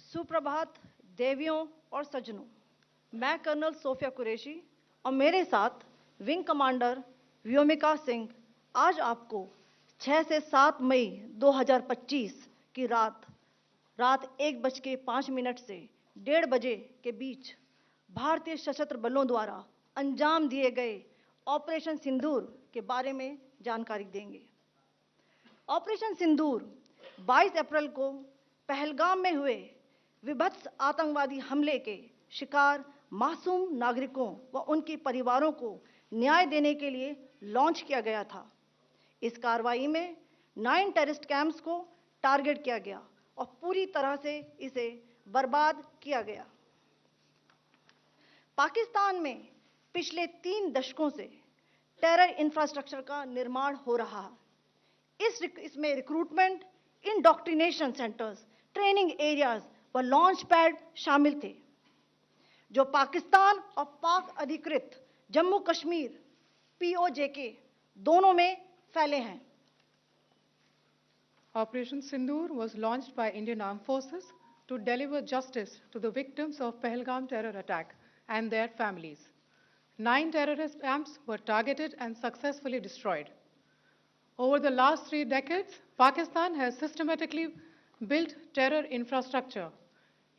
सुप्रभात देवियों और सज्जनों, मैं कर्नल सोफिया कुरैशी और मेरे साथ विंग कमांडर व्योमिका सिंह आज आपको 6 से 7 मई 2025 की रात 1:05 से 1:30 बजे के बीच भारतीय सशस्त्र बलों द्वारा अंजाम दिए गए ऑपरेशन सिंदूर के बारे में जानकारी देंगे। ऑपरेशन सिंदूर 22 अप्रैल को पहलगाम में हुए विभत्स आतंकवादी हमले के शिकार मासूम नागरिकों व उनके परिवारों को न्याय देने के लिए लॉन्च किया गया था। इस कार्रवाई में 9 टेररिस्ट कैंप्स को टारगेट किया गया और पूरी तरह से इसे बर्बाद किया गया। पाकिस्तान में पिछले 3 दशकों से टेरर इंफ्रास्ट्रक्चर का निर्माण हो रहा है। इसमें recruitment, indoctrination centres, training areas व लॉन्च पैड शामिल थे, जो पाकिस्तान और पाक अधिकृत जम्मू कश्मीर POJK दोनों में फैले हैं। Operation Sindoor was launched by Indian Armed Forces to deliver justice to the victims of Pahalgam terror attack and their families. 9 terrorist camps were targeted and successfully destroyed. Over the last 3 decades, Pakistan has systematically built terror infrastructure.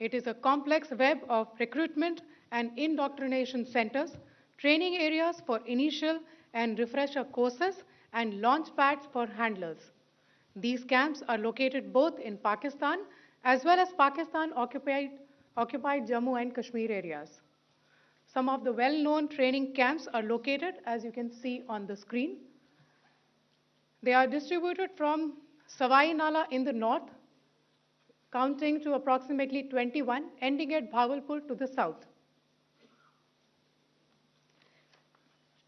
It is a complex web of recruitment and indoctrination centers, training areas for initial and refresher courses, and launch pads for handlers. These camps are located both in Pakistan as well as Pakistan-occupied Jammu and Kashmir areas. Some of the well-known training camps are located, as you can see on the screen. They are distributed from Savai Nala in the north, counting to approximately 21, ending at Bhagalpur to the south.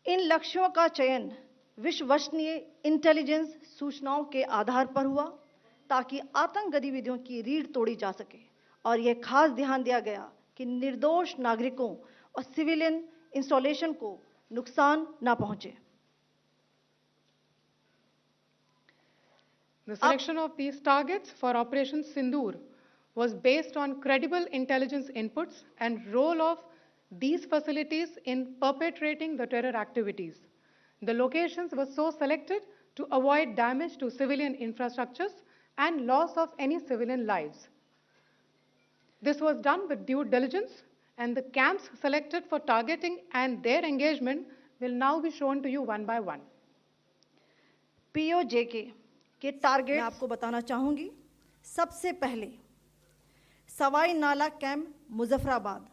इन लक्ष्यों का चयन विश्वसनीय intelligence सूचनाओं के आधार पर हुआ ताकि आतंक गतिविधियों की रीढ़ तोड़ी जा सके, और यह खास ध्यान दिया गया कि निर्दोष नागरिकों और सिविलियन इंस्टॉलेशन को नुकसान न पहुंचे। The selection of these targets for Operation Sindoor was based on credible intelligence inputs and role of these facilities in perpetrating the terror activities. The locations were so selected to avoid damage to civilian infrastructures and loss of any civilian lives. This was done with due diligence, and the camps selected for targeting and their engagement will now be shown to you one by one. POJK के target मैं आपको बताना चाहूंगी। सबसे पहले सवाई नाला camp Muzaffarabad,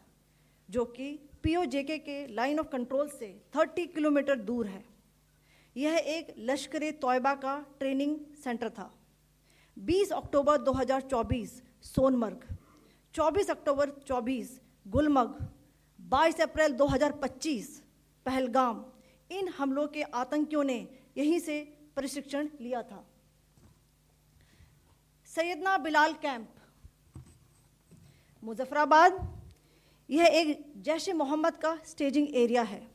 जो कि POJK के लाइन ऑफ कंट्रोल से 30 किलोमीटर दूर है। यह एक लश्कर तौयबा का ट्रेनिंग सेंटर था। 20 अक्टूबर 2024 सोनमर्ग, 24 अक्टूबर 24 गुलमर्ग, 22 अप्रैल 2025 पहलगाम, इन हमलों के आतंकियों ने यहीं से प्रशिक्षण लिया था। सैयदना बिलाल कैंप मुजफ्फराबाद, यह एक जैश ए मोहम्मद का स्टेजिंग एरिया है।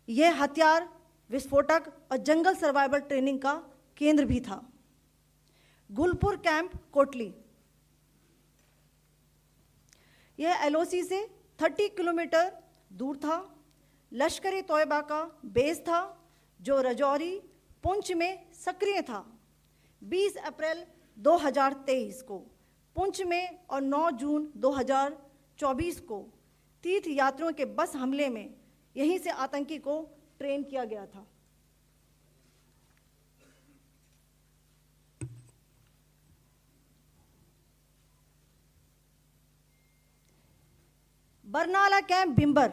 यह हथियार, विस्फोटक और जंगल सर्वाइवल ट्रेनिंग का केंद्र भी था। गुलपुर कैंप कोटली, यह LOC से 30 किलोमीटर दूर था। लश्कर तौयबा का बेस था, जो रजौरी पुंछ में सक्रिय था। 20 अप्रैल 2023 को पुंछ में और 9 जून 2024 को तीर्थ यात्रियों के बस हमले में यहीं से आतंकी को ट्रेन किया गया था। बरनाला कैंप बिंबर,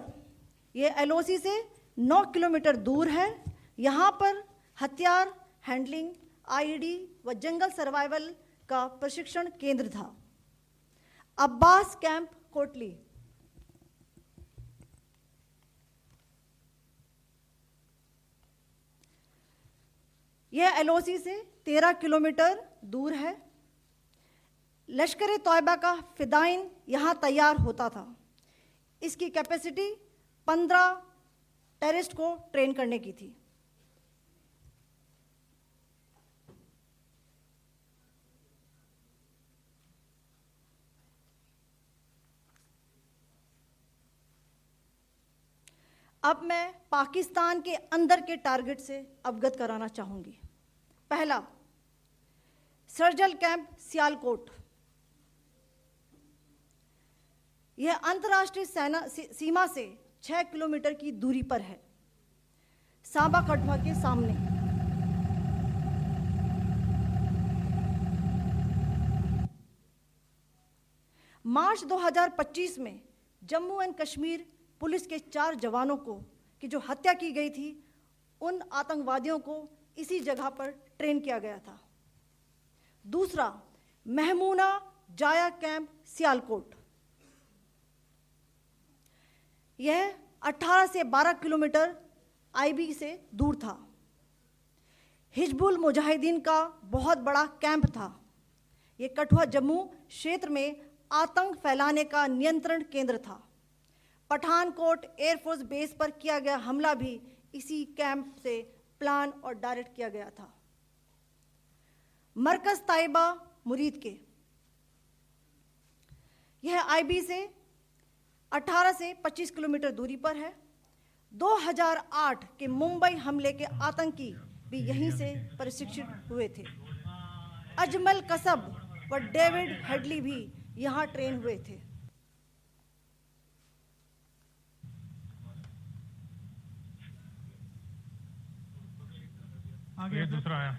ये LOC से 9 किलोमीटर दूर है। यहाँ पर हथियार, हैंडलिंग, IED व जंगल सर्वाइवल का प्रशिक्षण केंद्र था। अब्बास कैंप कोटली, यह LOC से 13 किलोमीटर दूर है। लश्कर तौयबा का फिदाइन यहाँ तैयार होता था। इसकी कैपेसिटी 15 टेररिस्ट को ट्रेन करने की थी। अब मैं पाकिस्तान के अंदर के टारगेट से अवगत कराना चाहूंगी। पहला, सर्जिकल कैंप सियालकोट। यह अंतर्राष्ट्रीय सीमा से 6 किलोमीटर की दूरी पर है, सांबा कठुआ के सामने। मार्च 2025 में जम्मू एंड कश्मीर पुलिस के 4 जवानों की जो हत्या की गई थी, उन आतंकवादियों को इसी जगह पर ट्रेन किया गया था। दूसरा, महमूना जाया कैंप सियालकोट। यह 18 से 12 किलोमीटर आईबी से दूर था। हिजबुल मुजाहिदीन का बहुत बड़ा कैंप था। यह कठुआ जम्मू क्षेत्र में आतंक फैलाने का नियंत्रण केंद्र था। पठानकोट एयरफोर्स बेस पर किया गया हमला भी इसी कैंप से प्लान और डायरेक्ट किया गया था। मरकज ताइबा मुरीद के, यह आईबी से 18 से 25 किलोमीटर दूरी पर है। 2008 के मुंबई हमले के आतंकी भी यहीं से प्रशिक्षित हुए थे। अजमल कसब व डेविड हेडली भी यहां ट्रेन हुए थे। आगे दूसरा आया।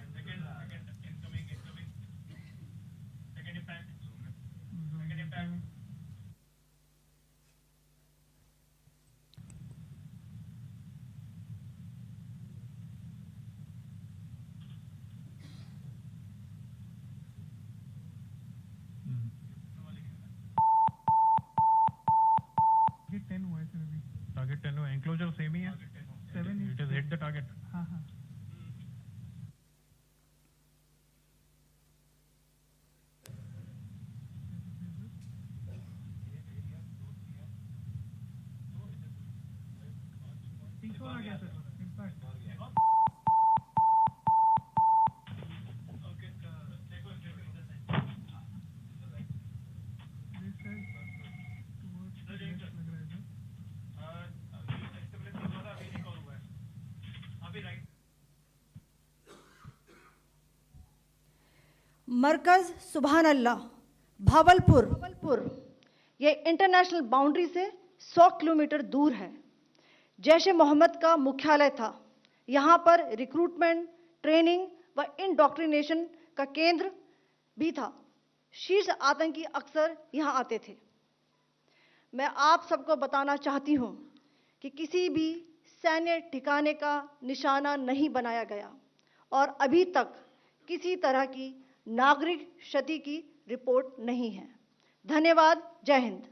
टारगेट 10 हुआ, एंक्लोजर सेम ही है। 7 it is hit the target. हाँ हाँ। आ गया सर, इम्पैक्ट। मरकज सुभान अल्लाह भावलपुर, यह इंटरनेशनल बाउंड्री से 100 किलोमीटर दूर है। जैश ए मोहम्मद का मुख्यालय था। यहाँ पर रिक्रूटमेंट, ट्रेनिंग व इंडोक्ट्रिनेशन का केंद्र भी था। शीर्ष आतंकी अक्सर यहाँ आते थे। मैं आप सबको बताना चाहती हूँ कि किसी भी सैन्य ठिकाने का निशाना नहीं बनाया गया और अभी तक किसी तरह की नागरिक क्षति की रिपोर्ट नहीं है। धन्यवाद। जय हिंद।